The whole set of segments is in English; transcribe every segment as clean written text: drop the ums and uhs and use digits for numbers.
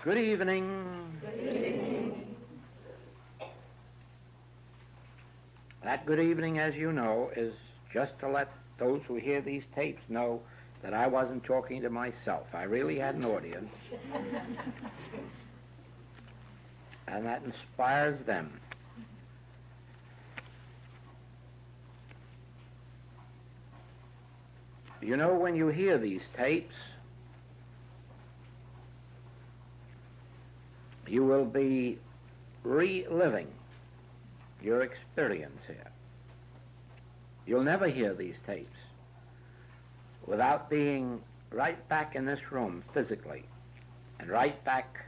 Good evening. Good evening. That good evening, as you know, is just to let those who hear these tapes know that I wasn't talking to myself. I really had an audience. And that inspires them. You know, when you hear these tapes, you will be reliving your experience here. You'll never hear these tapes without being right back in this room physically, and right back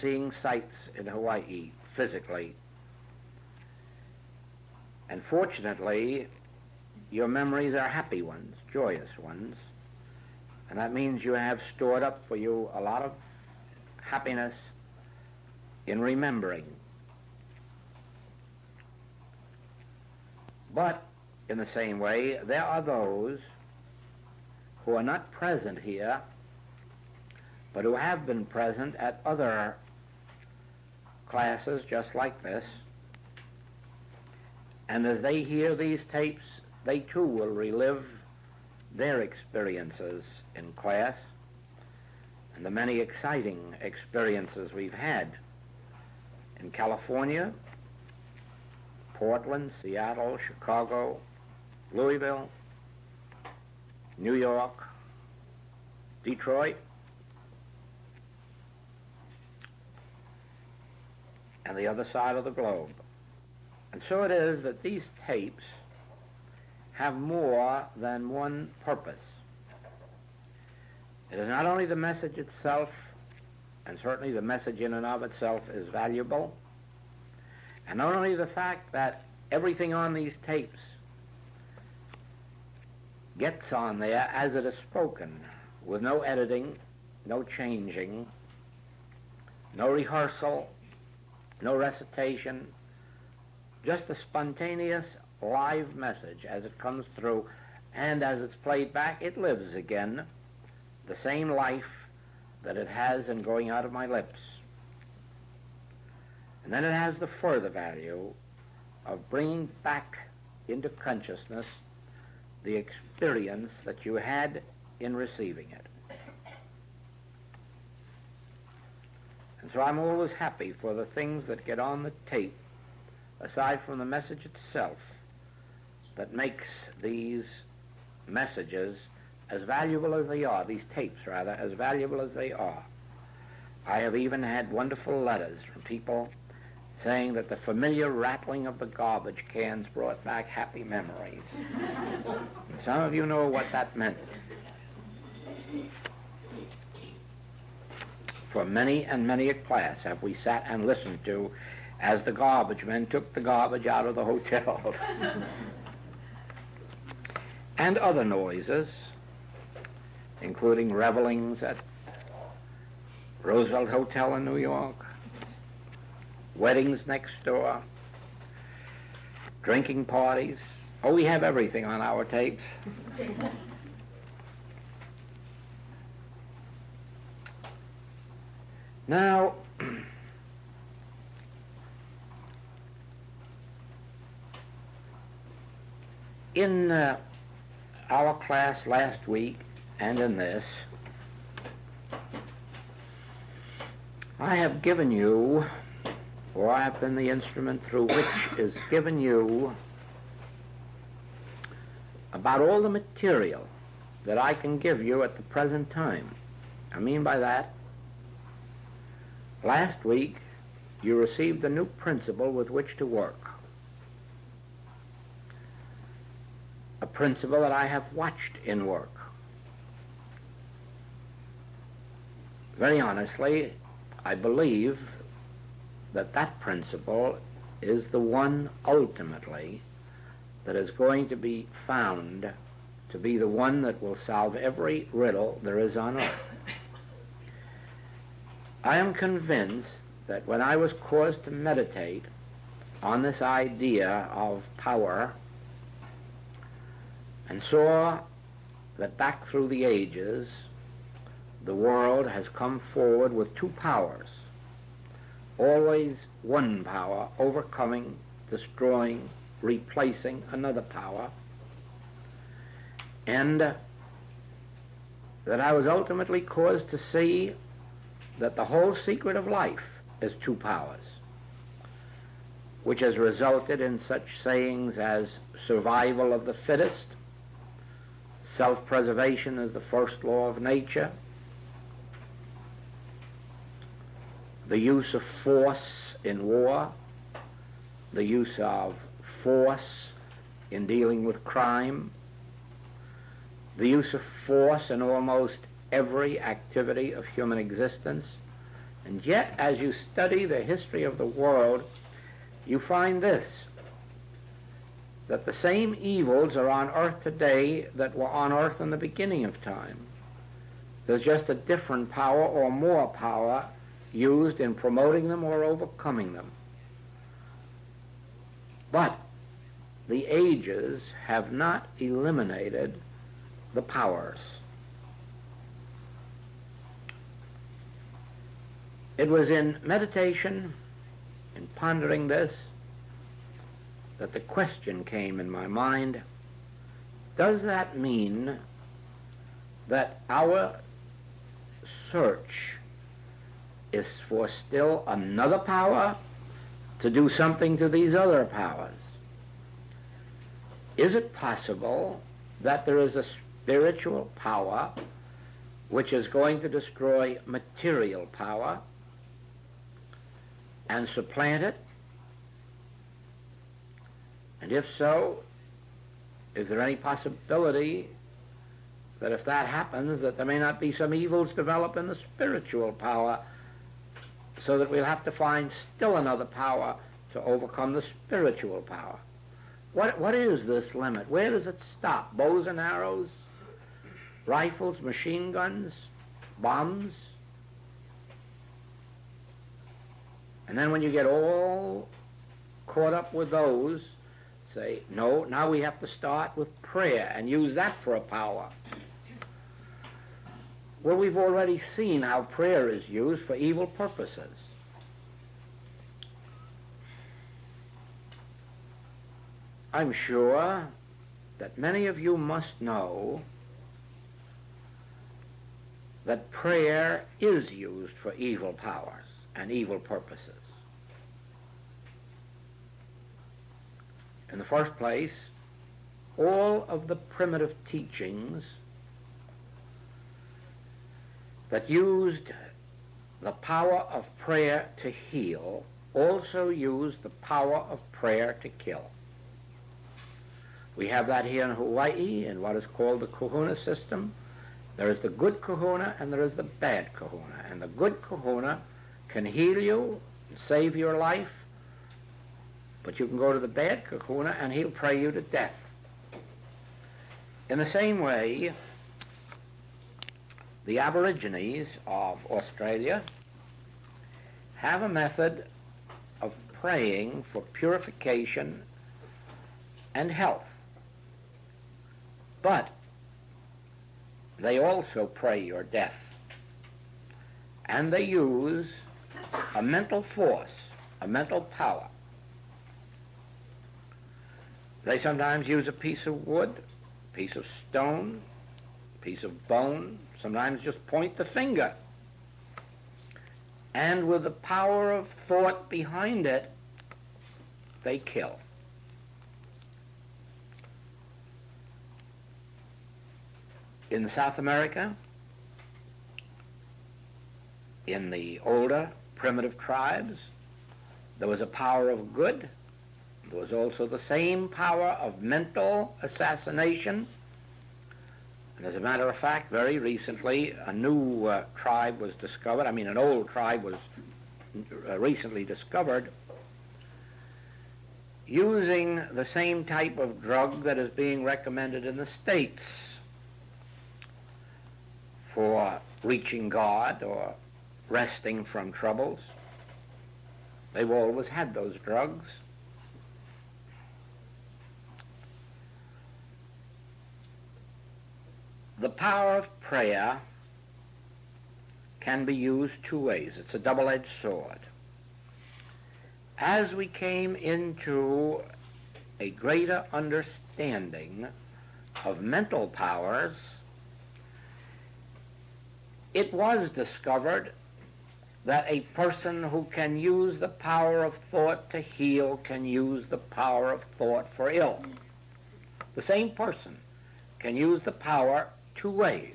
seeing sights in Hawaii physically. And fortunately, your memories are happy ones, joyous ones, and that means you have stored up for you a lot of happiness in remembering. But in the same way, there are those who are not present here, but who have been present at other classes just like this, and as they hear these tapes, they too will relive their experiences in class and the many exciting experiences we've had in California, Portland, Seattle, Chicago, Louisville, New York, Detroit, and the other side of the globe. And so it is that these tapes have more than one purpose. It is not only the message itself, and certainly the message in and of itself is valuable, and not only the fact that everything on these tapes gets on there as it is spoken, with no editing, no changing, no rehearsal, no recitation, just a spontaneous live message as it comes through, and as it's played back, it lives again, the same life that it has in going out of my lips. And then it has the further value of bringing back into consciousness the experience that you had in receiving it. And so I'm always happy for the things that get on the tape, aside from the message itself, that makes these messages as valuable as they are, these tapes rather, as valuable as they are. I have even had wonderful letters from people saying that the familiar rattling of the garbage cans brought back happy memories. And some of you know what that meant. For many and many a class have we sat and listened to as the garbage men took the garbage out of the hotels. And other noises, including revelings at Roosevelt Hotel in New York, weddings next door, drinking parties. Oh, we have everything on our tapes. Now, in our class last week and in this, I have given you, or I have been the instrument through which is given you about all the material that I can give you at the present time. I mean by that, last week you received a new principle with which to work. A principle that I have watched in work. Very honestly, I believe that that principle is the one ultimately that is going to be found to be the one that will solve every riddle there is on earth. I am convinced that when I was caused to meditate on this idea of power and saw that back through the ages the world has come forward with two powers, always one power overcoming, destroying, replacing another power, and that I was ultimately caused to see that the whole secret of life is two powers, which has resulted in such sayings as survival of the fittest, self-preservation is the first law of nature, the use of force in war, the use of force in dealing with crime, the use of force in almost every activity of human existence. And yet, as you study the history of the world, you find this, that the same evils are on earth today that were on earth in the beginning of time. There's just a different power or more power used in promoting them or overcoming them. But the ages have not eliminated the powers. It was in meditation, in pondering this, that the question came in my mind, does that mean that our search is for still another power to do something to these other powers? Is it possible that there is a spiritual power which is going to destroy material power and supplant it? And if so, is there any possibility that if that happens, that there may not be some evils develop in the spiritual power, so that we'll have to find still another power to overcome the spiritual power? What is this limit? Where does it stop? Bows and arrows? Rifles, machine guns, bombs? And then when you get all caught up with those, say, no, now we have to start with prayer and use that for a power. Well, we've already seen how prayer is used for evil purposes. I'm sure that many of you must know that prayer is used for evil powers and evil purposes. In the first place, all of the primitive teachings that used the power of prayer to heal also used the power of prayer to kill. We have that here in Hawaii in what is called the kahuna system. There is the good kahuna and there is the bad kahuna. And the good kahuna can heal you and save your life, but you can go to the bad kahuna and he'll pray you to death. In the same way, the Aborigines of Australia have a method of praying for purification and health. But they also pray your death. And they use a mental force, a mental power. They sometimes use a piece of wood, a piece of stone, a piece of bone, sometimes just point the finger. And with the power of thought behind it, they kill. In South America, in the older primitive tribes, there was a power of good. There was also the same power of mental assassination. And as a matter of fact, very recently, a new tribe was discovered. I mean, an old tribe was recently discovered using the same type of drug that is being recommended in the States for reaching God or resting from troubles. They've always had those drugs. The power of prayer can be used two ways. It's a double-edged sword. As we came into a greater understanding of mental powers, it was discovered that a person who can use the power of thought to heal can use the power of thought for ill. The same person can use the power two ways.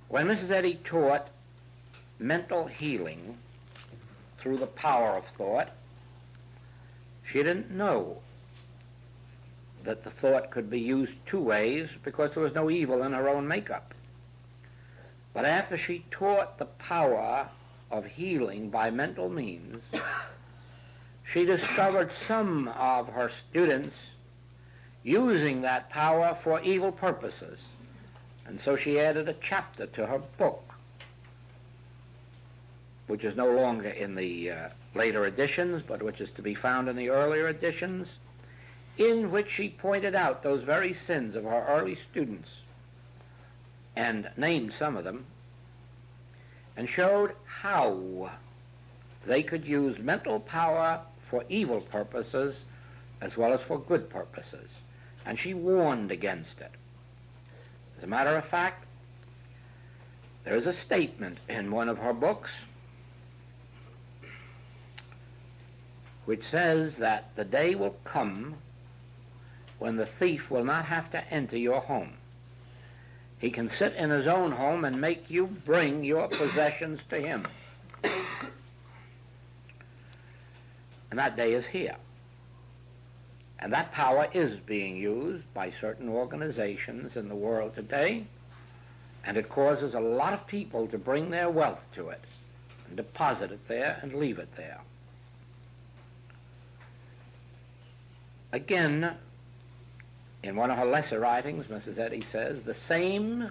When Mrs. Eddy taught mental healing through the power of thought, she didn't know that the thought could be used two ways because there was no evil in her own makeup. But after she taught the power of healing by mental means, she discovered some of her students using that power for evil purposes. And so she added a chapter to her book, which is no longer in the later editions, but which is to be found in the earlier editions, in which she pointed out those very sins of her early students and named some of them, and showed how they could use mental power for evil purposes as well as for good purposes. And she warned against it. As a matter of fact, there is a statement in one of her books which says that the day will come when the thief will not have to enter your home. He can sit in his own home and make you bring your possessions to him. And that day is here. And that power is being used by certain organizations in the world today, and it causes a lot of people to bring their wealth to it and deposit it there and leave it there. Again, in one of her lesser writings, Mrs. Eddy says, the same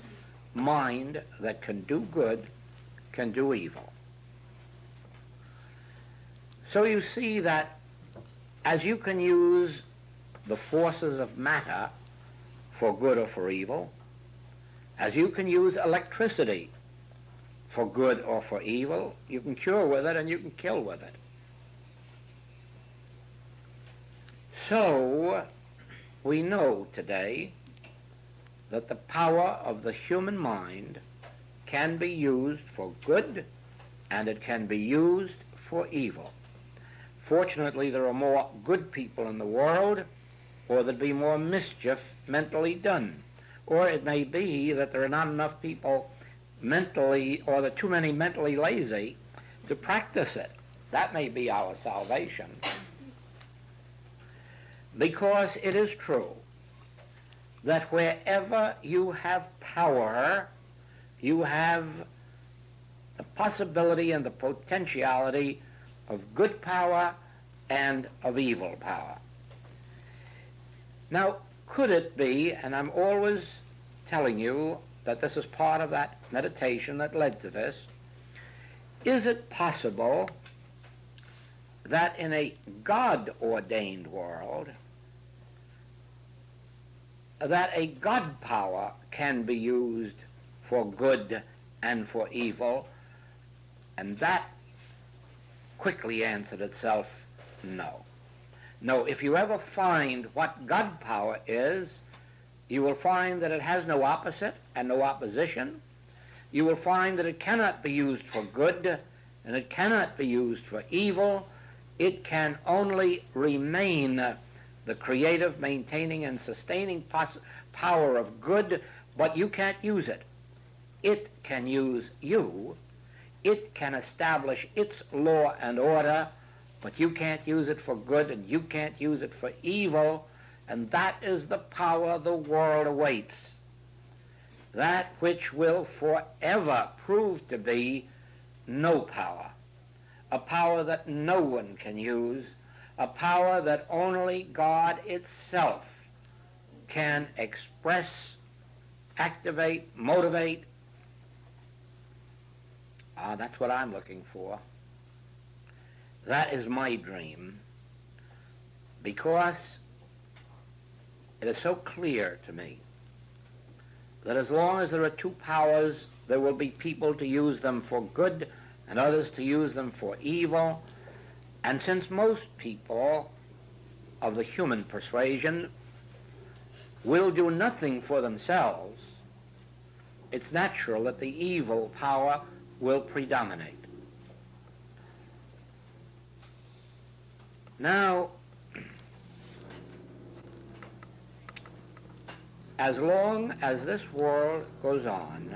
mind that can do good can do evil. So you see that as you can use the forces of matter for good or for evil, as you can use electricity for good or for evil, you can cure with it and you can kill with it. So we know today that the power of the human mind can be used for good and it can be used for evil. Fortunately, there are more good people in the world, or there'd be more mischief mentally done. Or it may be that there are not enough people mentally, or there are too many mentally lazy to practice it. That may be our salvation. Because it is true that wherever you have power, you have the possibility and the potentiality of good power and of evil power. Now, could it be, and I'm always telling you that this is part of that meditation that led to this, is it possible that in a God-ordained world, that a God power can be used for good and for evil? And that quickly answered itself, no. No, if you ever find what God power is, you will find that it has no opposite and no opposition. You will find that it cannot be used for good and it cannot be used for evil. It can only remain the creative, maintaining, and sustaining power of good, but you can't use it. It can use you. It can establish its law and order, but you can't use it for good and you can't use it for evil, and that is the power the world awaits. That which will forever prove to be no power, a power that no one can use, a power that only God itself can express, activate, motivate. That's what I'm looking for. That is my dream, because it is so clear to me that as long as there are two powers, there will be people to use them for good and others to use them for evil. And since most people of the human persuasion will do nothing for themselves, it's natural that the evil power will predominate. Now, as long as this world goes on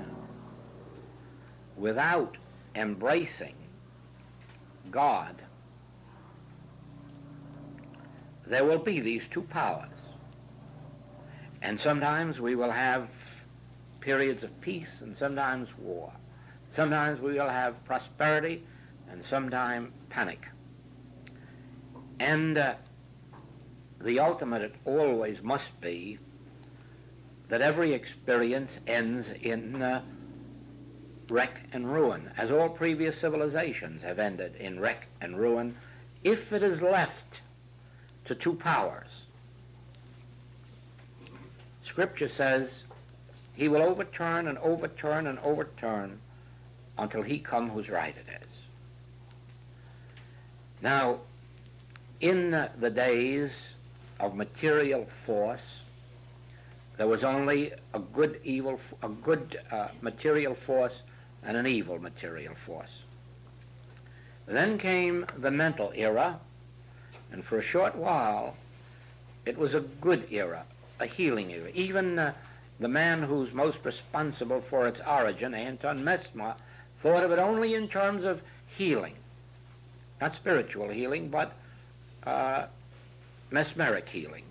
without embracing God, there will be these two powers. And sometimes we will have periods of peace and sometimes war. Sometimes we will have prosperity and sometimes panic. And the ultimate it always must be that every experience ends in wreck and ruin, as all previous civilizations have ended in wreck and ruin, if it is left to two powers. Scripture says he will overturn and overturn and overturn until he come whose right it is. Now, in the days of material force, there was only a good material force and an evil material force. Then came the mental era, and for a short while it was a good era, a healing era. Even the man who's most responsible for its origin, Anton Mesmer, thought of it only in terms of healing. Not spiritual healing, but mesmeric healing.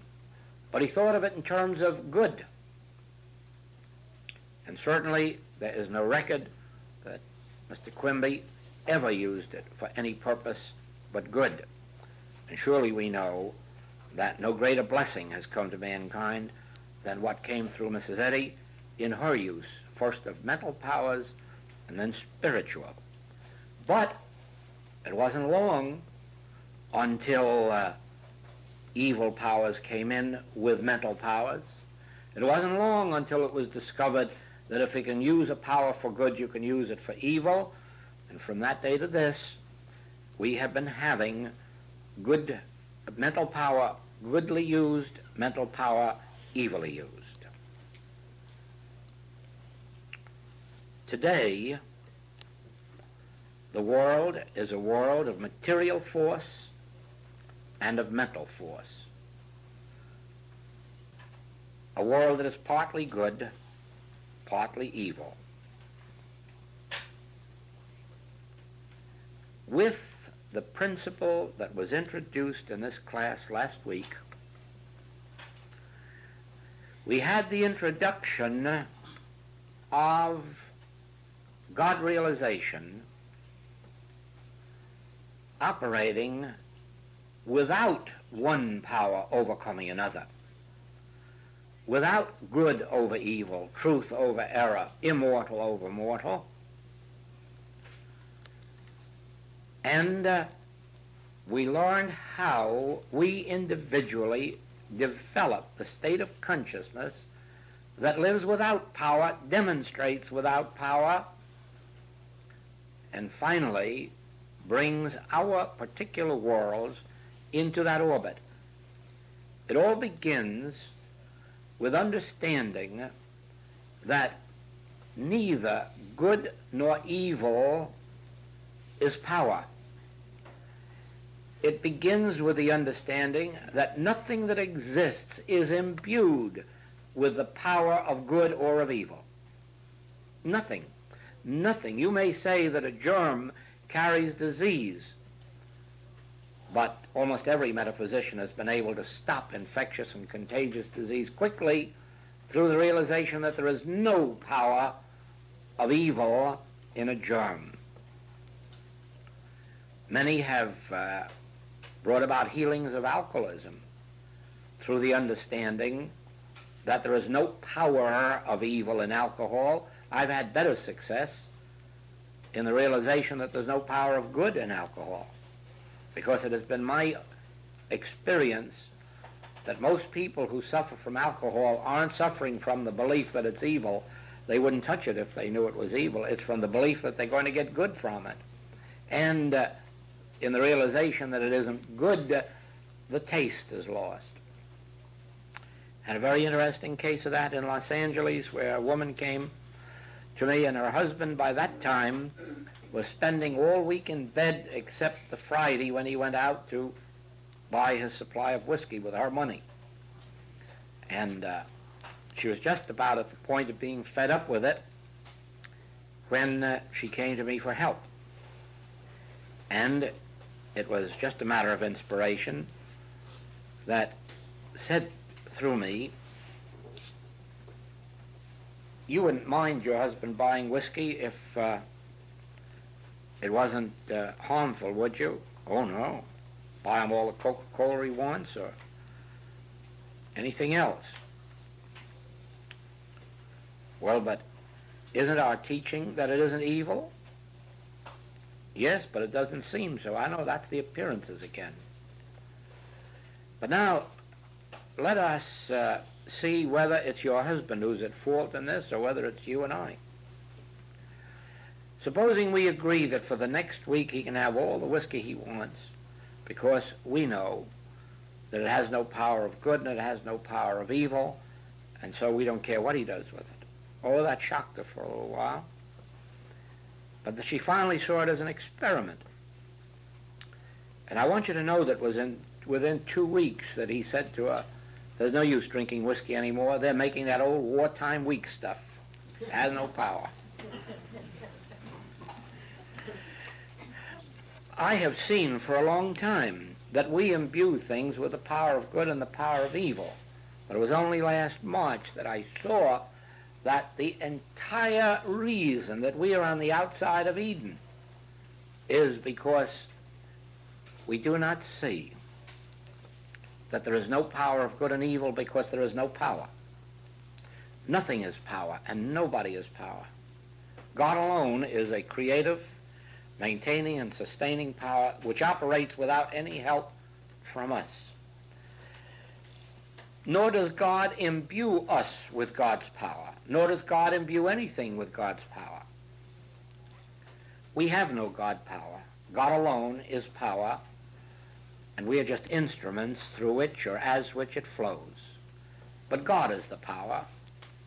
But he thought of it in terms of good. And certainly there is no record that Mr. Quimby ever used it for any purpose but good. And surely we know that no greater blessing has come to mankind than what came through Mrs. Eddy in her use, first of mental powers and then spiritual. But it wasn't long until evil powers came in with mental powers. It wasn't long until it was discovered that if you can use a power for good, you can use it for evil. And from that day to this, we have been having good mental power, goodly used, mental power, evilly used. Today, the world is a world of material force and of mental force. A world that is partly good, partly evil. With the principle that was introduced in this class last week, we had the introduction of God realization operating without one power overcoming another, without good over evil, truth over error, immortal over mortal. And we learned how we individually develop the state of consciousness that lives without power, demonstrates without power, and finally brings our particular worlds into that orbit. It all begins with understanding that neither good nor evil is power. It begins with the understanding that nothing that exists is imbued with the power of good or of evil. Nothing. Nothing. You may say that a germ carries disease, but almost every metaphysician has been able to stop infectious and contagious disease quickly through the realization that there is no power of evil in a germ. Many have brought about healings of alcoholism through the understanding that there is no power of evil in alcohol. I've had better success in the realization that there's no power of good in alcohol, because it has been my experience that most people who suffer from alcohol aren't suffering from the belief that it's evil. They wouldn't touch it if they knew it was evil. It's from the belief that they're going to get good from it. And in the realization that it isn't good, the taste is lost. Had a very interesting case of that in Los Angeles, where a woman came to me, and her husband by that time was spending all week in bed except the Friday when he went out to buy his supply of whiskey with her money. And she was just about at the point of being fed up with it when she came to me for help. And it was just a matter of inspiration that said through me, you wouldn't mind your husband buying whiskey if it wasn't harmful, would you? Oh, no. Buy him all the Coca-Cola he wants or anything else. Well, but isn't our teaching that it isn't evil? Yes, but it doesn't seem so. I know that's the appearances again. But now, let us see whether it's your husband who's at fault in this or whether it's you and I. Supposing we agree that for the next week he can have all the whiskey he wants because we know that it has no power of good and it has no power of evil, and so we don't care what he does with it. Oh, that shocked her for a little while. But she finally saw it as an experiment. And I want you to know that within 2 weeks that he said to her, there's no use drinking whiskey anymore. They're making that old wartime weak stuff. It has no power. I have seen for a long time that we imbue things with the power of good and the power of evil. But it was only last March that I saw that the entire reason that we are on the outside of Eden is because we do not see that there is no power of good and evil because there is no power. Nothing is power, and nobody is power. God alone is a creative, maintaining, and sustaining power which operates without any help from us. Nor does God imbue us with God's power, nor does God imbue anything with God's power. We have no God power. God alone is power, and we are just instruments through which or as which it flows. But God is the power.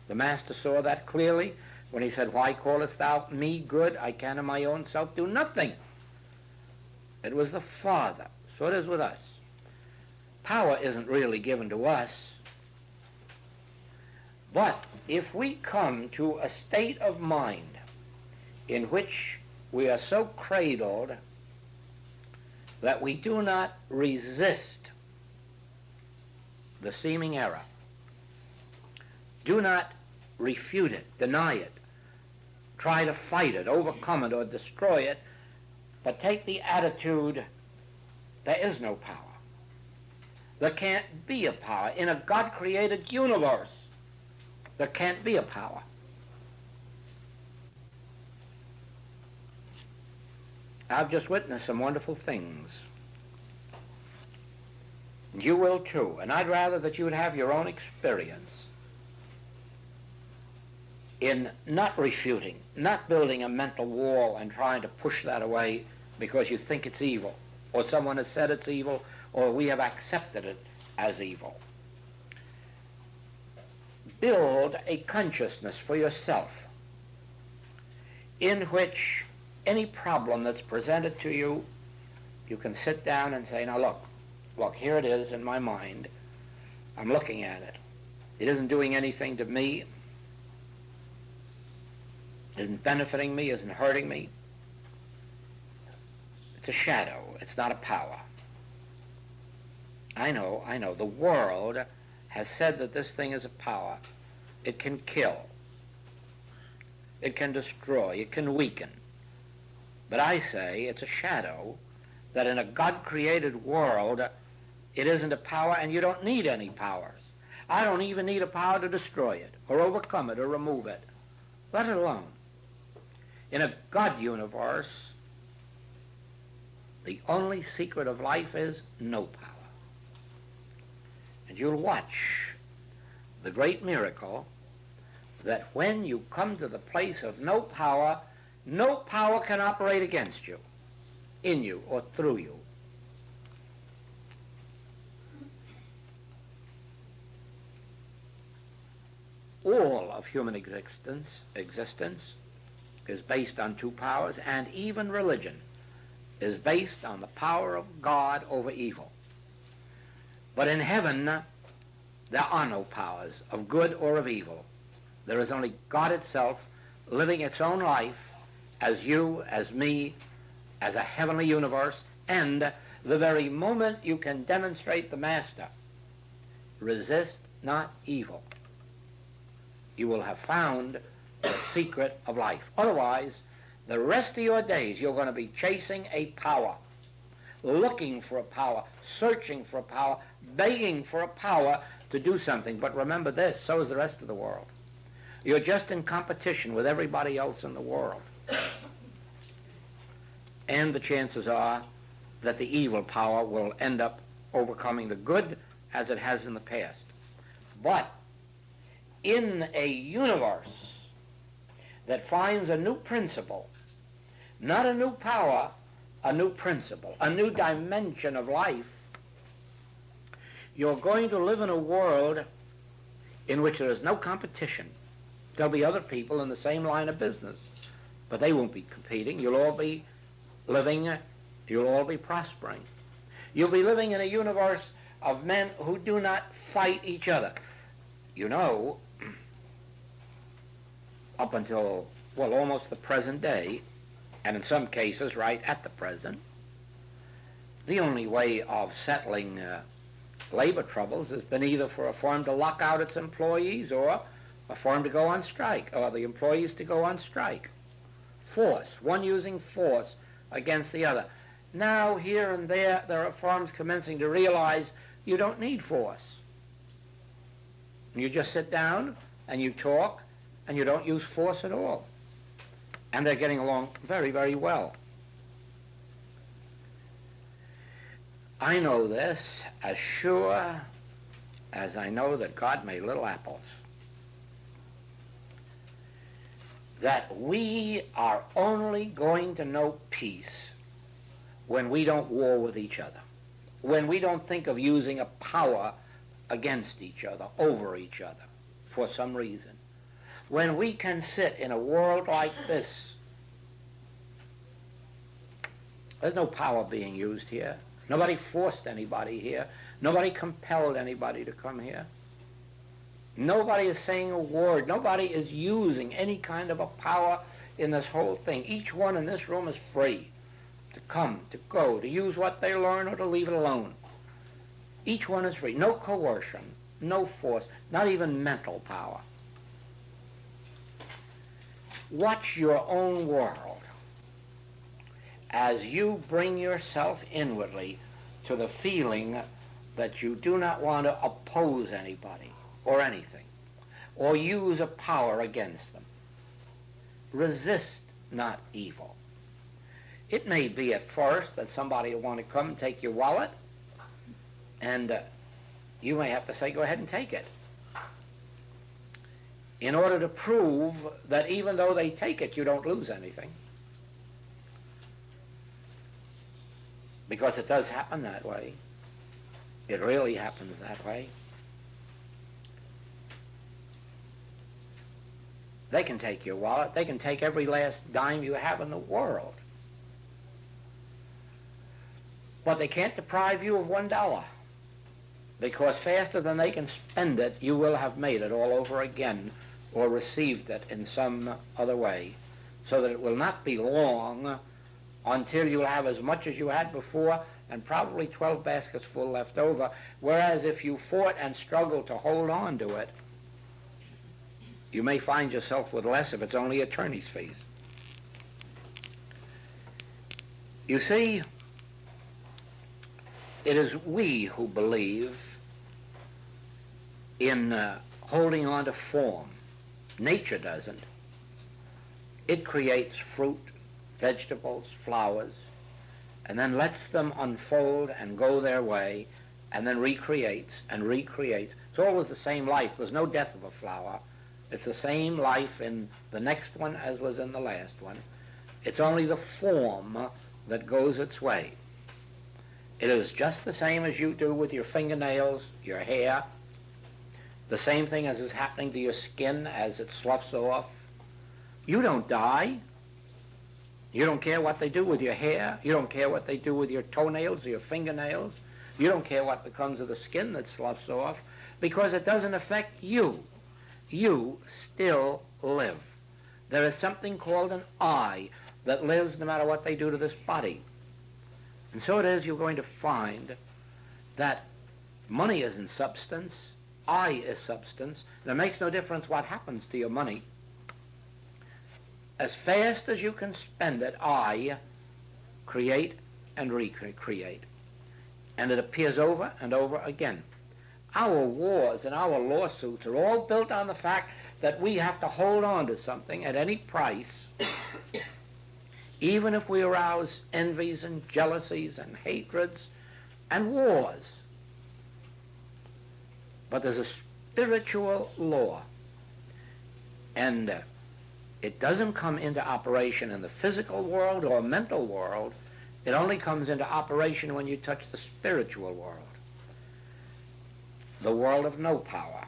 The Master saw that clearly when he said, why callest thou me good? I can of my own self do nothing. It was the Father. So it is with us. Power isn't really given to us. But if we come to a state of mind in which we are so cradled that we do not resist the seeming error, do not refute it, deny it, try to fight it, overcome it, or destroy it, but take the attitude, there is no power. There can't be a power. In a God-created universe, there can't be a power. I've just witnessed some wonderful things. You will too, and I'd rather that you would have your own experience in not refuting, not building a mental wall and trying to push that away because you think it's evil, or someone has said it's evil, or we have accepted it as evil. Build a consciousness for yourself in which any problem that's presented to you, you can sit down and say, now look, here it is in my mind. I'm looking at it. It isn't doing anything to me. It isn't benefiting me, isn't hurting me. It's a shadow. It's not a power. I know. The world has said that this thing is a power. It can kill. It can destroy. It can weaken. But I say it's a shadow, that in a God-created world, it isn't a power, and you don't need any powers. I don't even need a power to destroy it, or overcome it, or remove it, let it alone. In a God universe, the only secret of life is no power. And you'll watch the great miracle that when you come to the place of no power can operate against you, in you, or through you. All of human existence is based on two powers, and even religion is based on the power of God over evil. But in heaven, there are no powers of good or of evil. There is only God itself living its own life as you, as me, as a heavenly universe, and the very moment you can demonstrate the Master, resist not evil, you will have found the secret of life. Otherwise, the rest of your days you're going to be chasing a power, looking for a power, searching for a power, begging for a power to do something. But remember this, so is the rest of the world. You're just in competition with everybody else in the world. And the chances are that the evil power will end up overcoming the good as it has in the past. But in a universe that finds a new principle, not a new power, a new principle, a new dimension of life, you're going to live in a world in which there is no competition. There'll be other people in the same line of business, but they won't be competing. You'll all be living, you'll all be prospering. You'll be living in a universe of men who do not fight each other. You know, up until, well, almost the present day, and in some cases right at the present, the only way of settling labor troubles has been either for a firm to lock out its employees or a firm to go on strike, or the employees to go on strike. Force, one using force against the other. Now, here and there are firms commencing to realize you don't need force. You just sit down and you talk and you don't use force at all. And they're getting along very, very well. I know this as sure as I know that God made little apples. That we are only going to know peace when we don't war with each other, when we don't think of using a power against each other, over each other, for some reason. When we can sit in a world like this, there's no power being used here. Nobody forced anybody here. Nobody compelled anybody to come here. Nobody is saying a word. Nobody is using any kind of a power in this whole thing. Each one in this room is free to come, to go, to use what they learn or to leave it alone. Each one is free. No coercion, no force, not even mental power. Watch your own world as you bring yourself inwardly to the feeling that you do not want to oppose anybody or anything, or use a power against them. Resist not evil. It may be at first that somebody will want to come and take your wallet, and you may have to say, go ahead and take it, in order to prove that even though they take it, you don't lose anything. Because it does happen that way. It really happens that way. They can take your wallet. They can take every last dime you have in the world. But they can't deprive you of $1. Because faster than they can spend it, you will have made it all over again or received it in some other way, so that it will not be long until you'll have as much as you had before and probably 12 baskets full left over. Whereas if you fought and struggled to hold on to it, you may find yourself with less if it's only attorney's fees. You see, it is we who believe in holding on to form. Nature doesn't. It creates fruit, vegetables, flowers, and then lets them unfold and go their way and then recreates and recreates. It's always the same life. There's no death of a flower. It's the same life in the next one as was in the last one. It's only the form that goes its way. It is just the same as you do with your fingernails, your hair, the same thing as is happening to your skin as it sloughs off. You don't die. You don't care what they do with your hair. You don't care what they do with your toenails or your fingernails. You don't care what becomes of the skin that sloughs off, because it doesn't affect you. You still live. There is something called an I that lives no matter what they do to this body. And so it is you're going to find that money isn't substance, I is substance, and it makes no difference what happens to your money. As fast as you can spend it, I create and recreate. And it appears over and over again. Our wars and our lawsuits are all built on the fact that we have to hold on to something at any price, even if we arouse envies and jealousies and hatreds and wars. But there's a spiritual law, and it doesn't come into operation in the physical world or mental world. It only comes into operation when you touch the spiritual world, the world of no power.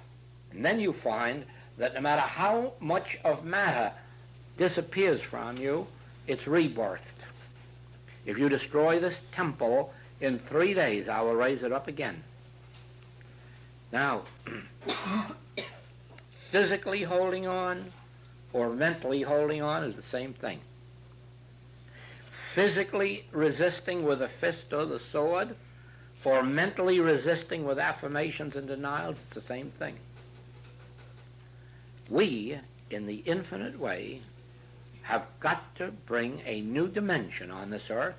And then you find that no matter how much of matter disappears from you, it's rebirthed. If you destroy this temple in 3 days, I will raise it up again. Now, physically holding on or mentally holding on is the same thing. Physically resisting with a fist or the sword, or mentally resisting with affirmations and denials, it's the same thing. We, in the infinite way, have got to bring a new dimension on this earth,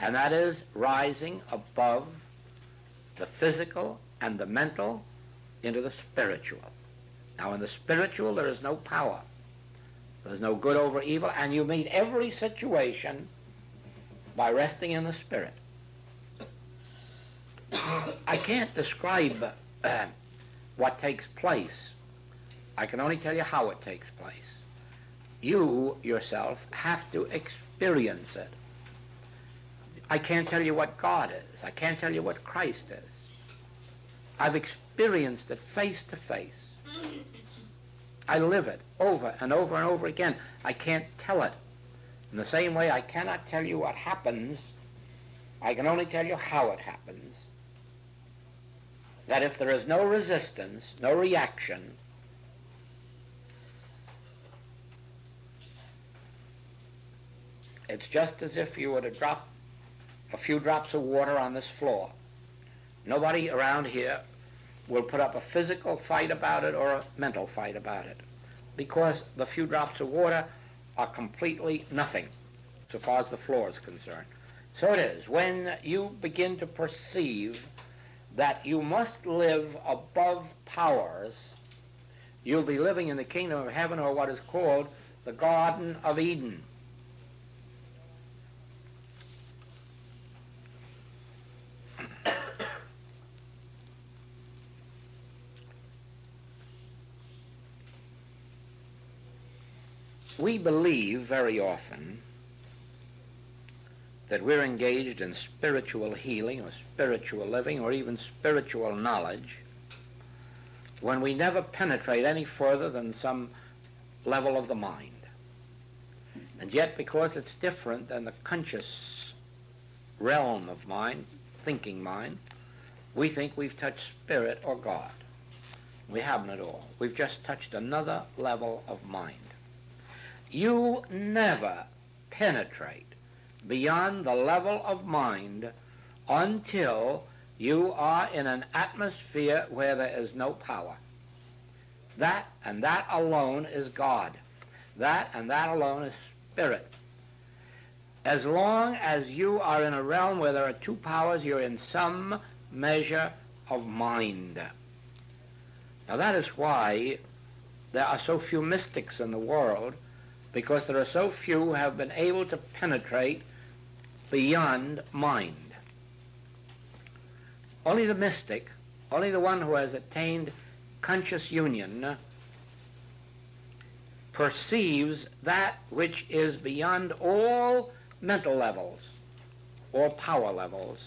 and that is rising above the physical and the mental into the spiritual. Now, in the spiritual, there is no power. There's no good over evil, and you meet every situation by resting in the spirit. I can't describe what takes place. I can only tell you how it takes place. You, yourself, have to experience it. I can't tell you what God is. I can't tell you what Christ is. I've experienced it face to face. I live it over and over and over again. I can't tell it. In the same way, I cannot tell you what happens. I can only tell you how it happens. That if there is no resistance, no reaction, it's just as if you were to drop a few drops of water on this floor. Nobody around here will put up a physical fight about it or a mental fight about it, because the few drops of water are completely nothing so far as the floor is concerned. So it is, when you begin to perceive that you must live above powers, you'll be living in the kingdom of heaven, or what is called the Garden of Eden. We believe very often that we're engaged in spiritual healing or spiritual living or even spiritual knowledge when we never penetrate any further than some level of the mind. And yet, because it's different than the conscious realm of mind, thinking mind, we think we've touched spirit or God. We haven't at all. We've just touched another level of mind. You never penetrate beyond the level of mind until you are in an atmosphere where there is no power. That and that alone is God. That and that alone is spirit. As long as you are in a realm where there are two powers, you're in some measure of mind. Now that is why there are so few mystics in the world, because there are so few who have been able to penetrate beyond mind. Only the mystic, only the one who has attained conscious union, perceives that which is beyond all mental levels or power levels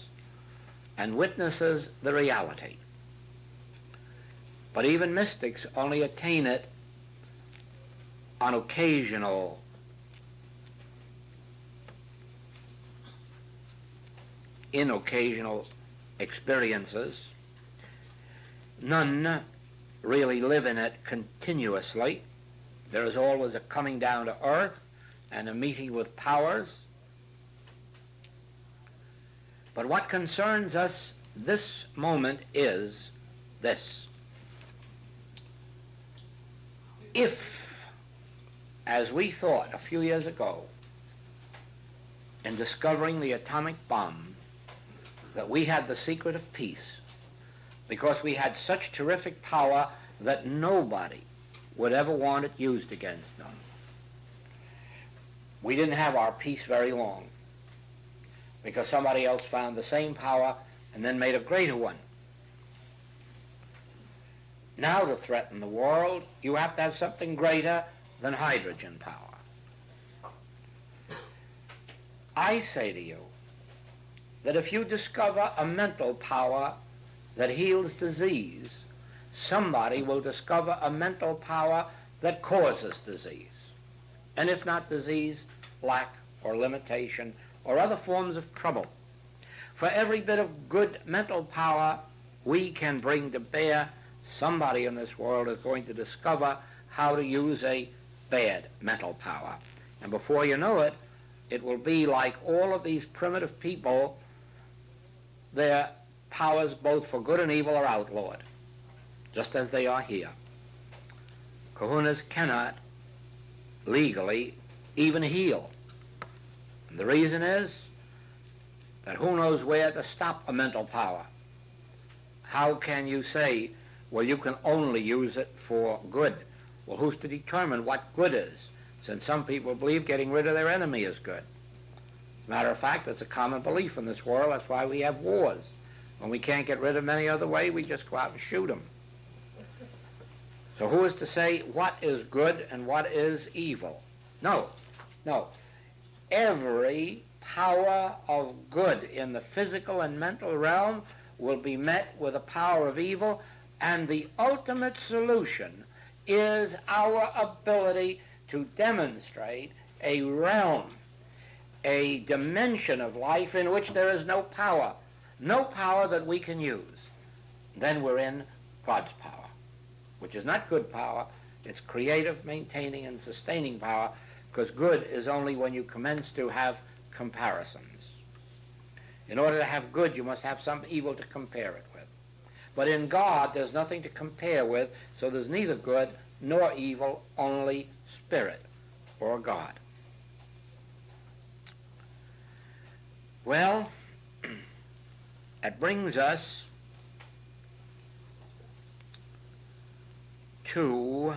and witnesses the reality. But even mystics only attain it on occasional experiences. None really live in it continuously. There is always a coming down to earth and a meeting with powers. But what concerns us this moment is this. If, as we thought a few years ago, in discovering the atomic bomb, that we had the secret of peace, because we had such terrific power that nobody would ever want it used against them, we didn't have our peace very long, because somebody else found the same power and then made a greater one. Now to threaten the world, you have to have something greater than hydrogen power. I say to you that if you discover a mental power that heals disease, somebody will discover a mental power that causes disease. And if not disease, lack or limitation or other forms of trouble. For every bit of good mental power we can bring to bear, somebody in this world is going to discover how to use a bad mental power. And before you know it, it will be like all of these primitive people, their powers both for good and evil are outlawed, just as they are here. Kahunas cannot legally even heal. And the reason is that who knows where to stop a mental power? How can you say, well, you can only use it for good? Well, who's to determine what good is? Since some people believe getting rid of their enemy is good. As a matter of fact, it's a common belief in this world. That's why we have wars. When we can't get rid of them any other way, we just go out and shoot them. So who is to say what is good and what is evil? No. Every power of good in the physical and mental realm will be met with a power of evil, and the ultimate solution is our ability to demonstrate a realm, a dimension of life in which there is no power that we can use. Then we're in God's power, which is not good power. It's creative, maintaining, and sustaining power, because good is only when you commence to have comparisons. In order to have good, you must have some evil to compare it with. But in God, there's nothing to compare with, so there's neither good nor evil, only spirit or God. Well, that brings us to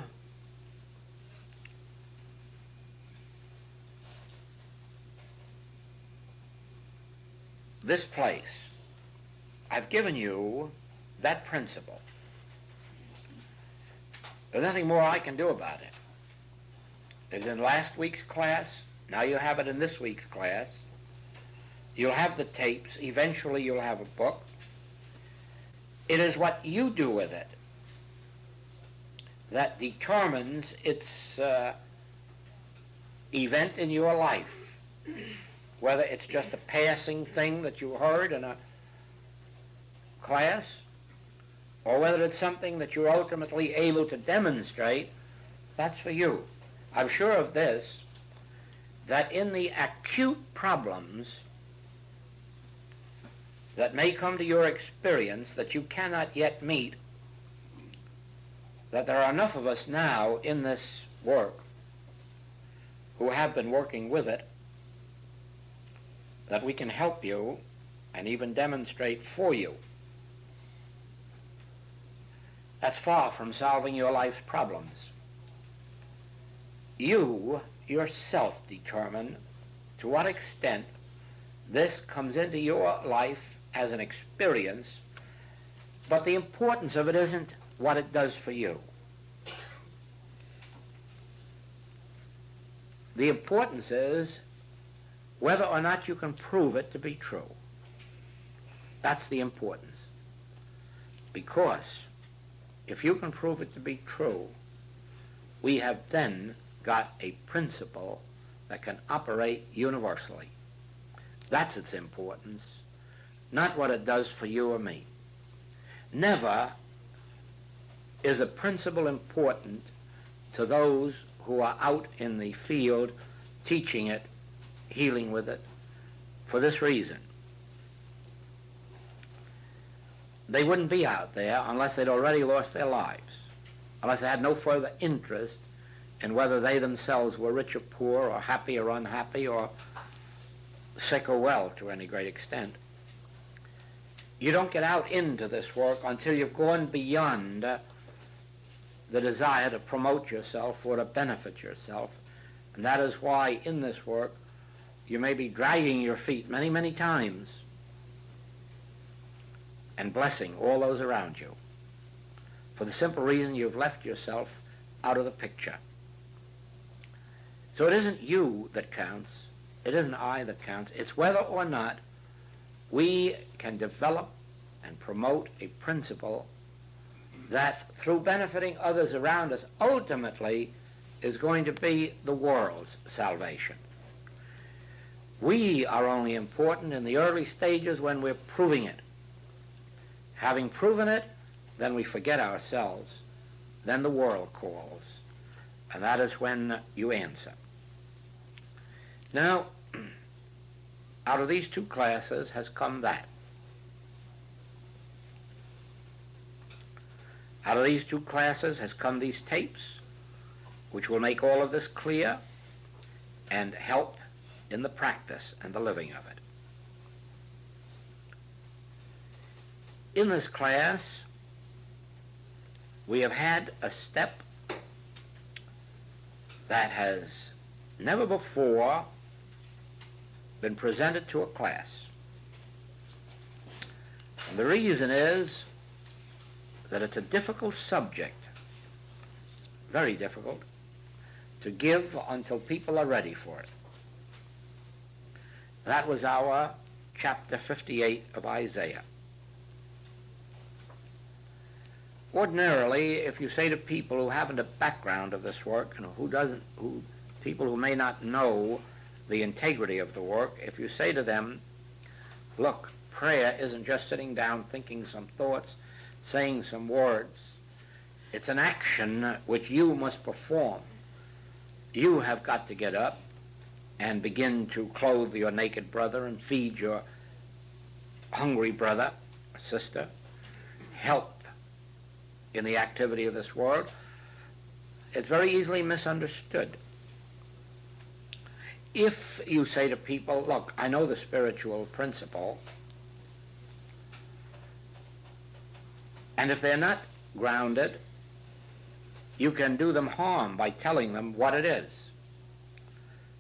this place. I've given you that principle. There's nothing more I can do about it. It's in last week's class. Now you have it in this week's class. You'll have the tapes. Eventually you'll have a book. It is what you do with it that determines its event in your life. Whether it's just a passing thing that you heard in a class, or whether it's something that you're ultimately able to demonstrate, that's for you. I'm sure of this, that in the acute problems that may come to your experience that you cannot yet meet, that there are enough of us now in this work who have been working with it, that we can help you and even demonstrate for you. That's far from solving your life's problems. You yourself determine to what extent this comes into your life as an experience But the importance of it isn't what it does for you. The importance is whether or not you can prove it to be true. That's the importance. Because if you can prove it to be true, we have then got a principle that can operate universally. That's its importance, not what it does for you or me. Never is a principle important to those who are out in the field teaching it, healing with it, for this reason. They wouldn't be out there unless they'd already lost their lives, unless they had no further interest in whether they themselves were rich or poor, or happy or unhappy, or sick or well to any great extent. You don't get out into this work until you've gone beyond the desire to promote yourself or to benefit yourself. And that is why in this work you may be dragging your feet many, many times and blessing all those around you, for the simple reason you've left yourself out of the picture. So it isn't you that counts, it isn't I that counts, it's whether or not we can develop and promote a principle that, through benefiting others around us, ultimately is going to be the world's salvation. We are only important in the early stages when we're proving it. Having proven it, then we forget ourselves. Then the world calls, and that is when you answer. Now, out of these two classes has come that. Out of these two classes has come these tapes, which will make all of this clear and help in the practice and the living of it. In this class, we have had a step that has never before been presented to a class. And the reason is that it's a difficult subject, very difficult, to give until people are ready for it. That was our chapter 58 of Isaiah. Ordinarily, if you say to people who haven't a background of this work, people who may not know the integrity of the work, if you say to them, look, prayer isn't just sitting down thinking some thoughts, saying some words. It's an action which you must perform. You have got to get up and begin to clothe your naked brother and feed your hungry brother or sister, help in the activity of this world. It's very easily misunderstood. If you say to people, look, I know the spiritual principle, and if they're not grounded, you can do them harm by telling them what it is,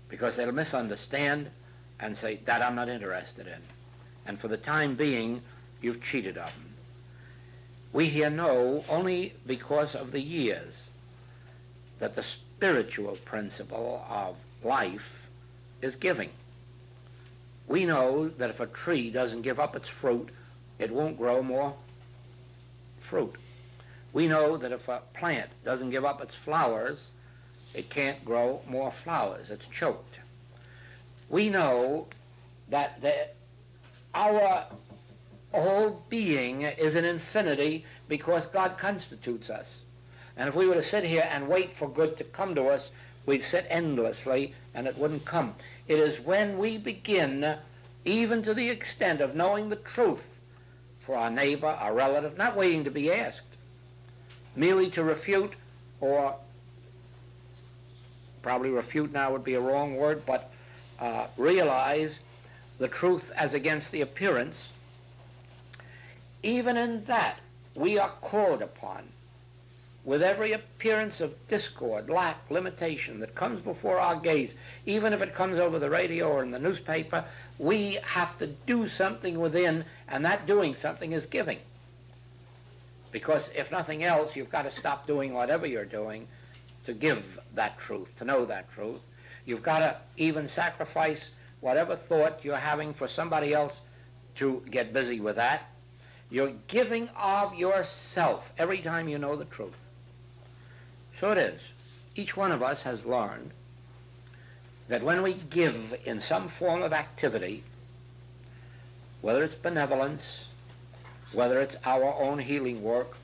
because they'll misunderstand and say, that I'm not interested in. And for the time being, you've cheated them. We here know, only because of the years, that the spiritual principle of life is giving. We know that if a tree doesn't give up its fruit, it won't grow more fruit. We know that if a plant doesn't give up its flowers, it can't grow more flowers. It's choked. We know that our whole being is an infinity because God constitutes us. And if we were to sit here and wait for good to come to us, we'd sit endlessly and it wouldn't come. It is when we begin, even to the extent of knowing the truth for our neighbor, our relative, not waiting to be asked, merely to refute, or probably refute now would be a wrong word, but realize the truth as against the appearance. Even in that, we are called upon, with every appearance of discord, lack, limitation that comes before our gaze, even if it comes over the radio or in the newspaper, we have to do something within, and that doing something is giving. Because if nothing else, you've got to stop doing whatever you're doing to give that truth, to know that truth. You've got to even sacrifice whatever thought you're having for somebody else to get busy with that. You're giving of yourself every time you know the truth. So it is. Each one of us has learned that when we give in some form of activity, whether it's benevolence, whether it's our own healing work,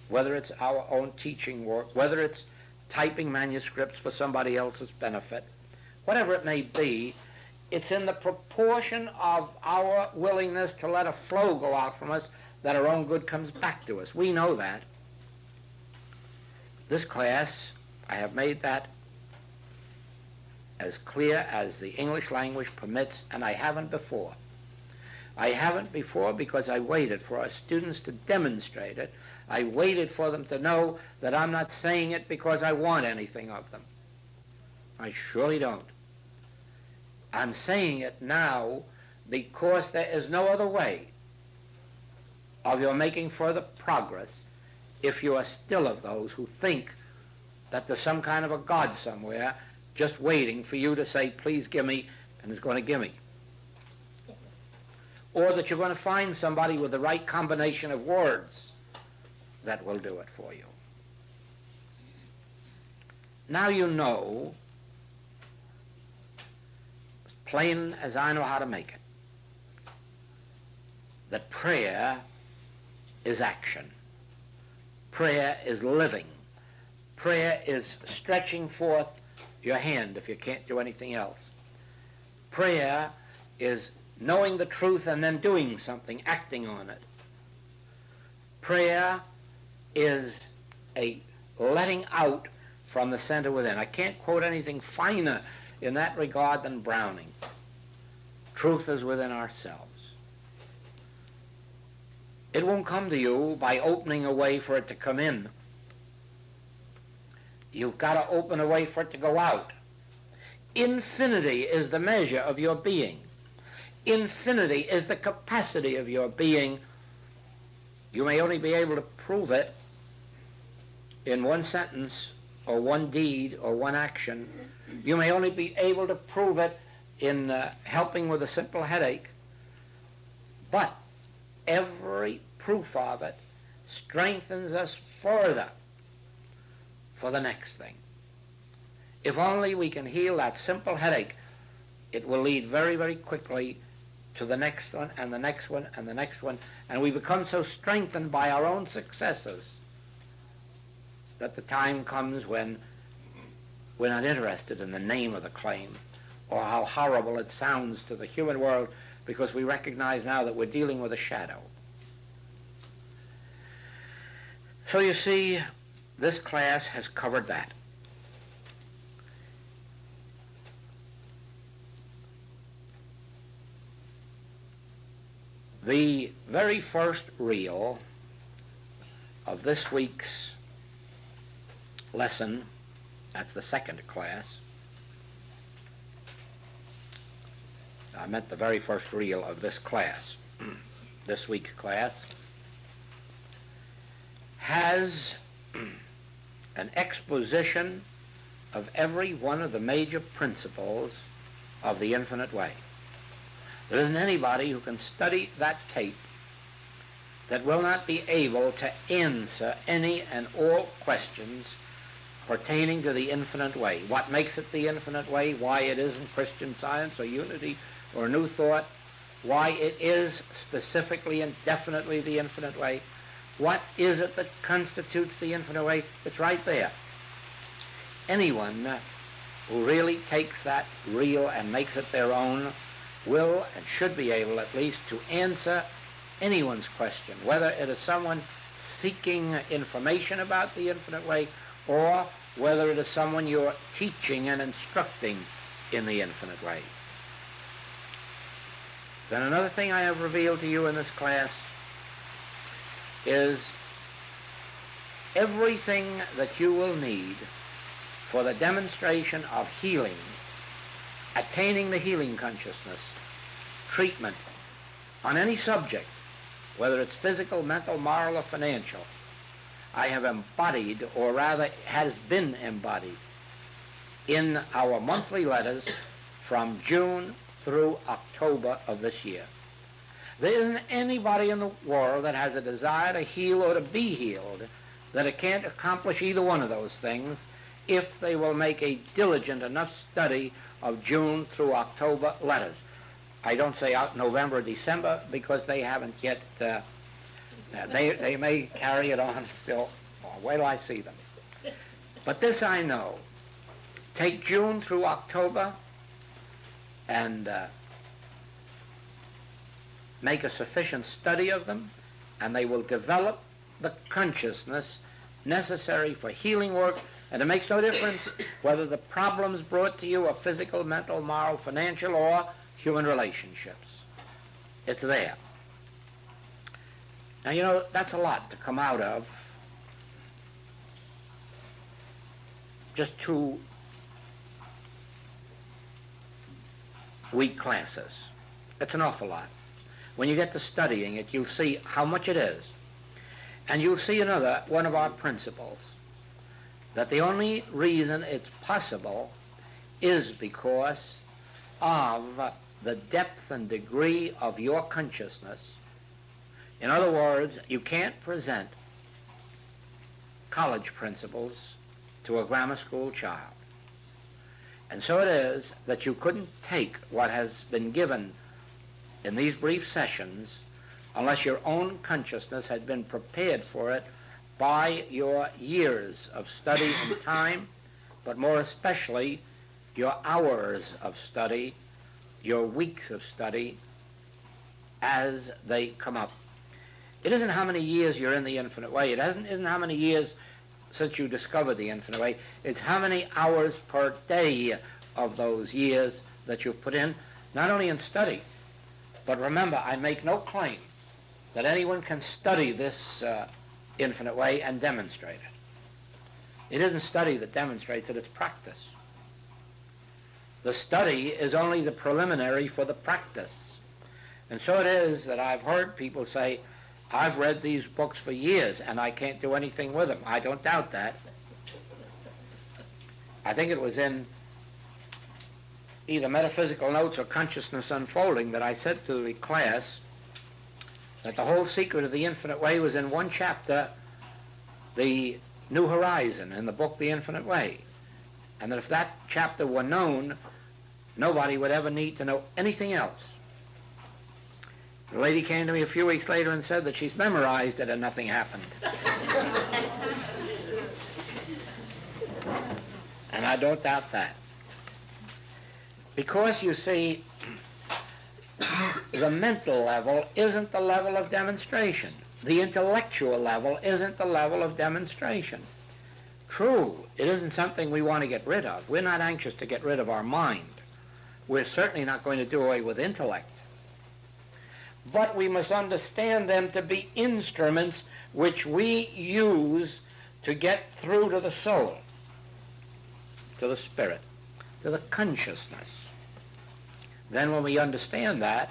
whether it's our own teaching work, whether it's typing manuscripts for somebody else's benefit, whatever it may be, it's in the proportion of our willingness to let a flow go out from us that our own good comes back to us. We know that. This class, I have made that as clear as the English language permits, and I haven't before. I haven't before because I waited for our students to demonstrate it. I waited for them to know that I'm not saying it because I want anything of them. I surely don't. I'm saying it now because there is no other way of your making further progress if you are still of those who think that there's some kind of a God somewhere just waiting for you to say, please give me, and is going to give me. Or that you're going to find somebody with the right combination of words that will do it for you. Now you know, as plain as I know how to make it, that prayer is action. Prayer is living. Prayer is stretching forth your hand if you can't do anything else. Prayer is knowing the truth and then doing something, acting on it. Prayer is a letting out from the center within. I can't quote anything finer in that regard than Browning. Truth is within ourselves. It won't come to you by opening a way for it to come in. You've got to open a way for it to go out. Infinity is the measure of your being. Infinity is the capacity of your being. You may only be able to prove it in one sentence or one deed or one action. You may only be able to prove it in helping with a simple headache. But every proof of it strengthens us further for the next thing. If only we can heal that simple headache, it will lead very, very quickly to the next one and the next one and the next one, and we become so strengthened by our own successes that the time comes when we're not interested in the name of the claim or how horrible it sounds to the human world, because we recognize now that we're dealing with a shadow. So you see, this class has covered that. The very first reel of this week's lesson, that's the second class, I meant the very first reel of this class, this week's class, has an exposition of every one of the major principles of the infinite way. There isn't anybody who can study that tape that will not be able to answer any and all questions pertaining to the infinite way. What makes it the infinite way, why it isn't Christian Science or Unity or New Thought, why it is specifically and definitely the infinite way. What is it that constitutes the infinite way? It's right there. Anyone who really takes that reel and makes it their own will and should be able at least to answer anyone's question, whether it is someone seeking information about the infinite way or whether it is someone you're teaching and instructing in the infinite way. Then another thing I have revealed to you in this class is everything that you will need for the demonstration of healing, attaining the healing consciousness, treatment on any subject, whether it's physical, mental, moral, or financial, I have embodied, or rather has been embodied, in our monthly letters from June through October of this year. There isn't anybody in the world that has a desire to heal or to be healed that it can't accomplish either one of those things if they will make a diligent enough study of June through October letters. I don't say out November or December because they haven't yet, they may carry it on still. Wait till I see them. But this I know. Take June through October and make a sufficient study of them, and they will develop the consciousness necessary for healing work. And it makes no difference whether the problems brought to you are physical, mental, moral, financial, or human relationships. It's there. Now, you know, that's a lot to come out of just 2 week classes. It's an awful lot. When you get to studying it, you'll see how much it is. And you'll see another one of our principles, that the only reason it's possible is because of the depth and degree of your consciousness. In other words, you can't present college principles to a grammar school child. And so it is that you couldn't take what has been given in these brief sessions unless your own consciousness had been prepared for it by your years of study and time, but more especially your hours of study, your weeks of study as they come up. It isn't how many years you're in the infinite way. It isn't how many years since you discovered the infinite way. It's how many hours per day of those years that you've put in, not only in study, but remember, I make no claim that anyone can study this infinite way and demonstrate it. It isn't study that demonstrates it, it's practice. The study is only the preliminary for the practice. And so it is that I've heard people say, I've read these books for years and I can't do anything with them. I don't doubt that. I think it was in either Metaphysical Notes or Consciousness Unfolding that I said to the class that the whole secret of the infinite way was in one chapter, The New Horizon, in the book The Infinite Way. And that if that chapter were known, nobody would ever need to know anything else. The lady came to me a few weeks later and said that she's memorized it and nothing happened. And I don't doubt that. Because, you see, the mental level isn't the level of demonstration. The intellectual level isn't the level of demonstration. True, it isn't something we want to get rid of. We're not anxious to get rid of our mind. We're certainly not going to do away with intellect. But we must understand them to be instruments which we use to get through to the soul, to the spirit, to the consciousness. Then when we understand that,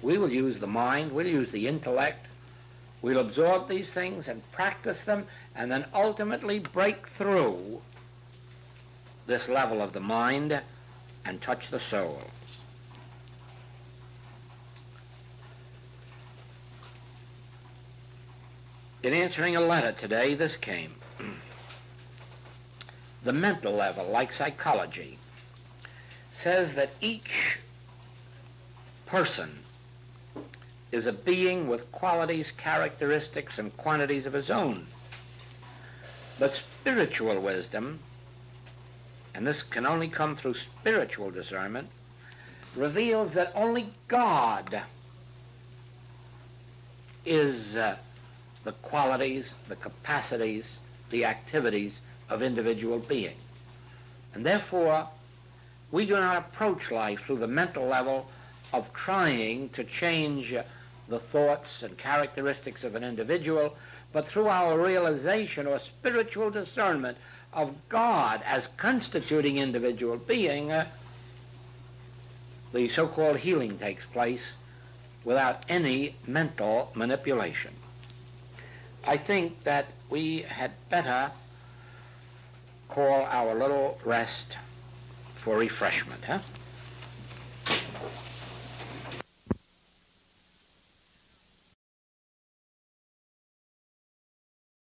we will use the mind, we'll use the intellect, we'll absorb these things and practice them, and then ultimately break through this level of the mind and touch the soul. In answering a letter today, this came. The mental level, like psychology, says that each person is a being with qualities, characteristics, and quantities of his own. But spiritual wisdom, and this can only come through spiritual discernment, reveals that only God is the qualities, the capacities, the activities of individual being. And therefore, we do not approach life through the mental level of trying to change the thoughts and characteristics of an individual, but through our realization or spiritual discernment of God as constituting individual being, the so-called healing takes place without any mental manipulation. I think that we had better call our little rest for refreshment, huh?